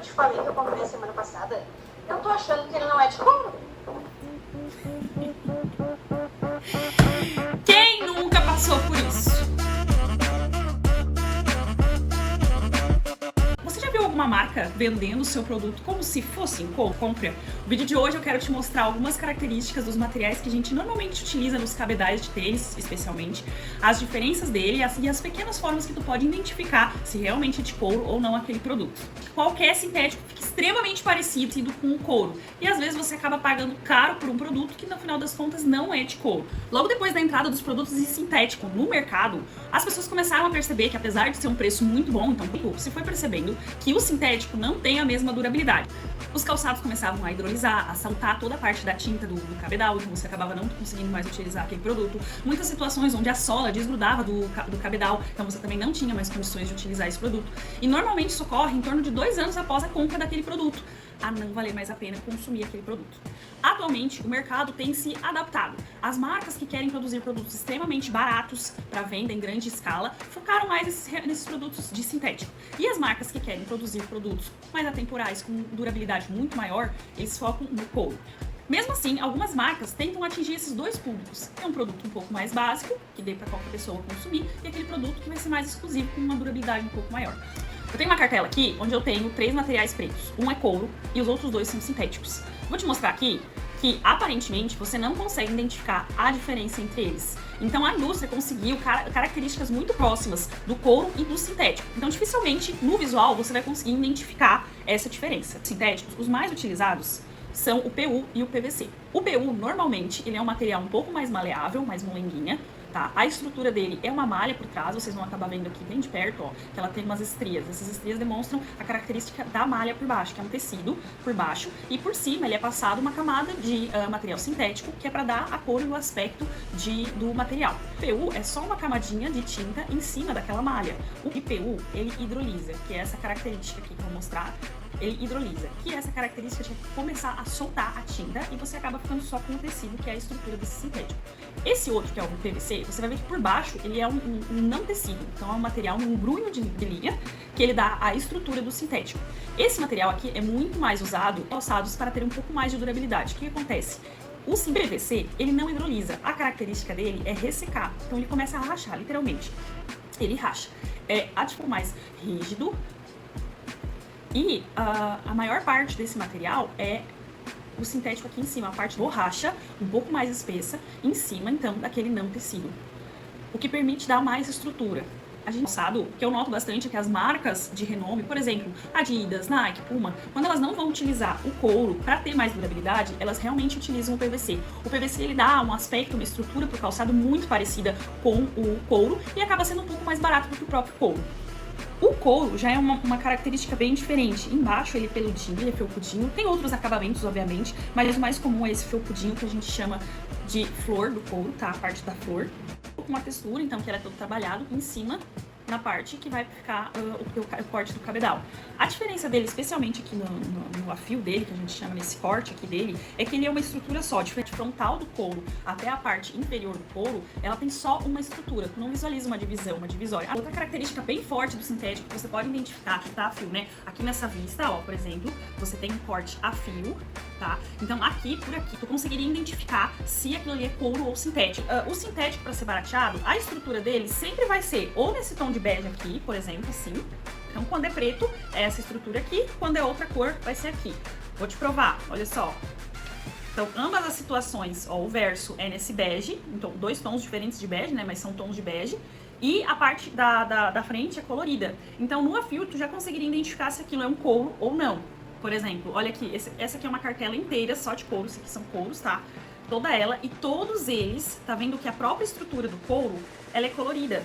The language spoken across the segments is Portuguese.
te falei que eu comprei a semana passada. Eu tô achando que ele não é de couro. Quem nunca passou por isso? Você já viu alguma marca vendendo o seu produto como se fosse em couro? Compre. No vídeo de hoje eu quero te mostrar algumas características dos materiais que a gente normalmente utiliza nos cabedais de tênis, especialmente, as diferenças dele e as pequenas formas que tu pode identificar se realmente é de couro ou não aquele produto. Qualquer sintético fica extremamente parecido com o couro e às vezes você acaba pagando caro por um produto que no final das contas não é de couro. Logo depois da entrada dos produtos em sintético no mercado, as pessoas começaram a perceber que apesar de ser um preço muito bom, então se foi percebendo que o sintético não tem a mesma durabilidade. Os calçados começavam a hidrolisar, a saltar toda a parte da tinta do cabedal, então você acabava não conseguindo mais utilizar aquele produto. Muitas situações onde a sola desgrudava do cabedal, então você também não tinha mais condições de utilizar esse produto. E normalmente isso ocorre em torno de 2 anos após a compra daquele produto, a não valer mais a pena consumir aquele produto. Atualmente, o mercado tem se adaptado. As marcas que querem produzir produtos extremamente baratos para venda em grande escala focaram mais nesses produtos de sintético. E as marcas que querem produzir produtos mais atemporais, com durabilidade muito maior, eles focam no couro. Mesmo assim, algumas marcas tentam atingir esses dois públicos. É um produto um pouco mais básico, que dê para qualquer pessoa consumir, e aquele produto que vai ser mais exclusivo, com uma durabilidade um pouco maior. Eu tenho uma cartela aqui, onde eu tenho 3 materiais pretos. Um é couro e os outros 2 são sintéticos. Vou te mostrar aqui que, aparentemente, você não consegue identificar a diferença entre eles. Então, a indústria conseguiu características muito próximas do couro e do sintético. Então, dificilmente, no visual, você vai conseguir identificar essa diferença. Sintéticos, os mais utilizados são o PU e o PVC. O PU, normalmente, ele é um material um pouco mais maleável, mais molenguinha, tá? A estrutura dele é uma malha por trás, vocês vão acabar vendo aqui bem de perto, ó, que ela tem umas estrias. Essas estrias demonstram a característica da malha por baixo, que é um tecido por baixo, e por cima ele é passado uma camada de material sintético, que é para dar a cor e o aspecto do material. O PU é só uma camadinha de tinta em cima daquela malha. O IPU, ele hidrolisa, que é essa característica aqui que eu vou mostrar. Ele hidrolisa, que é essa característica de começar a soltar a tinta e você acaba ficando só com o tecido, que é a estrutura desse sintético. Esse outro, que é o PVC, você vai ver que por baixo ele é um não tecido, então é um material, um embrulho de linha, que ele dá a estrutura do sintético. Esse material aqui é muito mais usado em calçados para ter um pouco mais de durabilidade. O que acontece? O PVC, ele não hidrolisa, a característica dele é ressecar, então ele começa a rachar, literalmente. Ele racha. É tipo mais rígido. E a maior parte desse material é o sintético aqui em cima, a parte borracha, um pouco mais espessa, em cima, então, daquele não tecido. O que permite dar mais estrutura. A gente sabe, o que eu noto bastante é que as marcas de renome, por exemplo, Adidas, Nike, Puma, quando elas não vão utilizar o couro para ter mais durabilidade, elas realmente utilizam o PVC. O PVC, ele dá um aspecto, uma estrutura para o calçado muito parecida com o couro e acaba sendo um pouco mais barato do que o próprio couro. O couro já é uma característica bem diferente. Embaixo ele é peludinho, ele é felpudinho. Tem outros acabamentos, obviamente, mas o mais comum é esse felpudinho que a gente chama de flor do couro, tá? A parte da flor. Com uma textura, então, que ela é todo trabalhado em cima, na parte que vai ficar o corte do cabedal. A diferença dele, especialmente aqui no afio dele, que a gente chama nesse corte aqui dele, é que ele é uma estrutura só, diferente frontal do couro até a parte inferior do couro, ela tem só uma estrutura, tu não visualiza uma divisão, uma divisória. A outra característica bem forte do sintético, que você pode identificar, tá, a fio, né? Aqui nessa vista, ó, por exemplo, você tem um corte a fio, tá? Então aqui, por aqui, tu conseguiria identificar se aquilo ali é couro ou sintético. O sintético, para ser barateado, a estrutura dele sempre vai ser ou nesse tom de bege aqui, por exemplo, assim. Então, quando é preto, é essa estrutura aqui. Quando é outra cor, vai ser aqui. Vou te provar, olha só. Então, ambas as situações, ó, o verso é nesse bege. Então, 2 tons diferentes de bege, né? Mas são tons de bege. E a parte da frente é colorida. Então, no afio, tu já conseguiria identificar se aquilo é um couro ou não. Por exemplo, olha aqui. Essa aqui é uma cartela inteira só de couro. Isso aqui são couros, tá? Toda ela. E todos eles, tá vendo que a própria estrutura do couro, ela é colorida.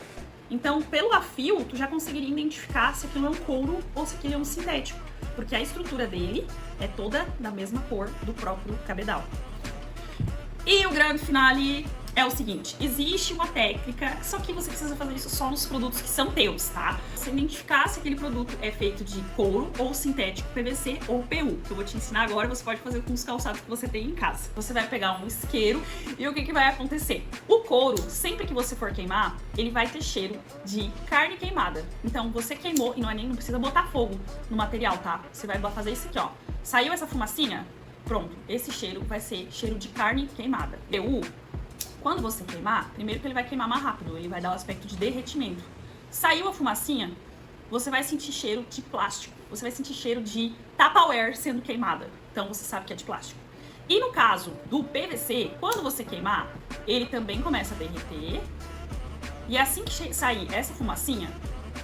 Então, pelo afio, tu já conseguiria identificar se aquilo é um couro ou se aquilo é um sintético, porque a estrutura dele é toda da mesma cor do próprio cabedal. E o grande finale, é o seguinte, existe uma técnica, só que você precisa fazer isso só nos produtos que são teus, tá? Você identificar se aquele produto é feito de couro ou sintético, PVC ou PU, que eu vou te ensinar agora, você pode fazer com os calçados que você tem em casa. Você vai pegar um isqueiro e o que vai acontecer? O couro, sempre que você for queimar, ele vai ter cheiro de carne queimada. Então você queimou e não precisa botar fogo no material, tá? Você vai fazer isso aqui, ó. Saiu essa fumacinha? Pronto, esse cheiro vai ser cheiro de carne queimada. PU, quando você queimar, primeiro que ele vai queimar mais rápido, ele vai dar o aspecto de derretimento. Saiu a fumacinha, você vai sentir cheiro de plástico, você vai sentir cheiro de Tupperware sendo queimada. Então você sabe que é de plástico. E no caso do PVC, quando você queimar, ele também começa a derreter. E assim que sair essa fumacinha,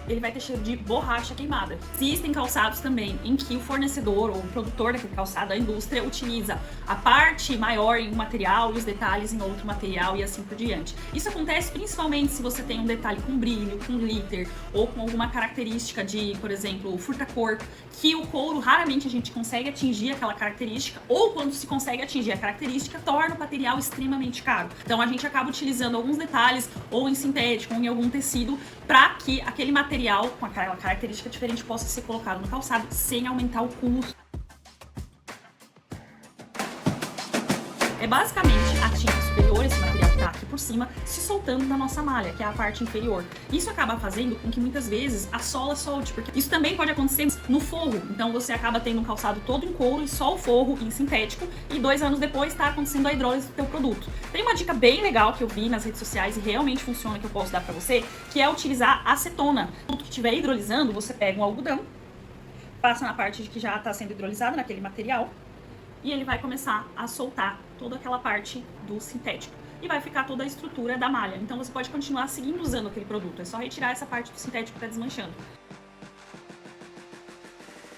ele vai ter cheiro de borracha queimada. Existem calçados também em que o fornecedor ou o produtor daquele calçado, a indústria, utiliza a parte maior em um material e os detalhes em outro material e assim por diante. Isso acontece principalmente se você tem um detalhe com brilho, com glitter ou com alguma característica de, por exemplo, furta-cor, que o couro raramente a gente consegue atingir aquela característica, ou quando se consegue atingir a característica, torna o material extremamente caro. Então a gente acaba utilizando alguns detalhes ou em sintético ou em algum tecido para que aquele material com aquela característica diferente possa ser colocado no calçado sem aumentar o custo. É basicamente a tinta superior, esse material que tá aqui por cima, se soltando da nossa malha, que é a parte inferior. Isso acaba fazendo com que muitas vezes a sola solte, porque isso também pode acontecer no forro. Então você acaba tendo um calçado todo em couro e só o forro em sintético, e 2 anos depois está acontecendo a hidrólise do teu produto. Tem uma dica bem legal que eu vi nas redes sociais e realmente funciona, que eu posso dar pra você, que é utilizar acetona. O produto que estiver hidrolisando, você pega um algodão, passa na parte de que já está sendo hidrolisado, naquele material, e ele vai começar a soltar toda aquela parte do sintético. E vai ficar toda a estrutura da malha. Então você pode continuar seguindo usando aquele produto. É só retirar essa parte do sintético que está desmanchando.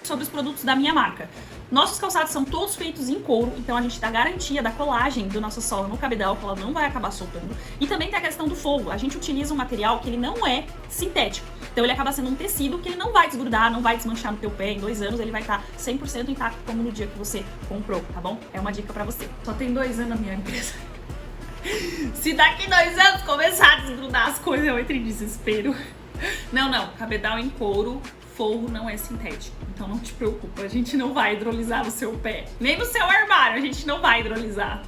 Sobre os produtos da minha marca. Nossos calçados são todos feitos em couro, então a gente dá garantia da colagem do nosso sola no cabedal, que ela não vai acabar soltando. E também tem a questão do fogo. A gente utiliza um material que ele não é sintético. Então ele acaba sendo um tecido que ele não vai desgrudar, não vai desmanchar no teu pé. Em 2 anos ele vai estar 100% intacto como no dia que você comprou, tá bom? É uma dica pra você. Só tem 2 anos na minha empresa. Se daqui 2 anos começar a desgrudar as coisas, eu entro em desespero. Não, cabedal em couro, forro não é sintético. Então não te preocupa, a gente não vai hidrolisar no seu pé. Nem no seu armário, a gente não vai hidrolisar.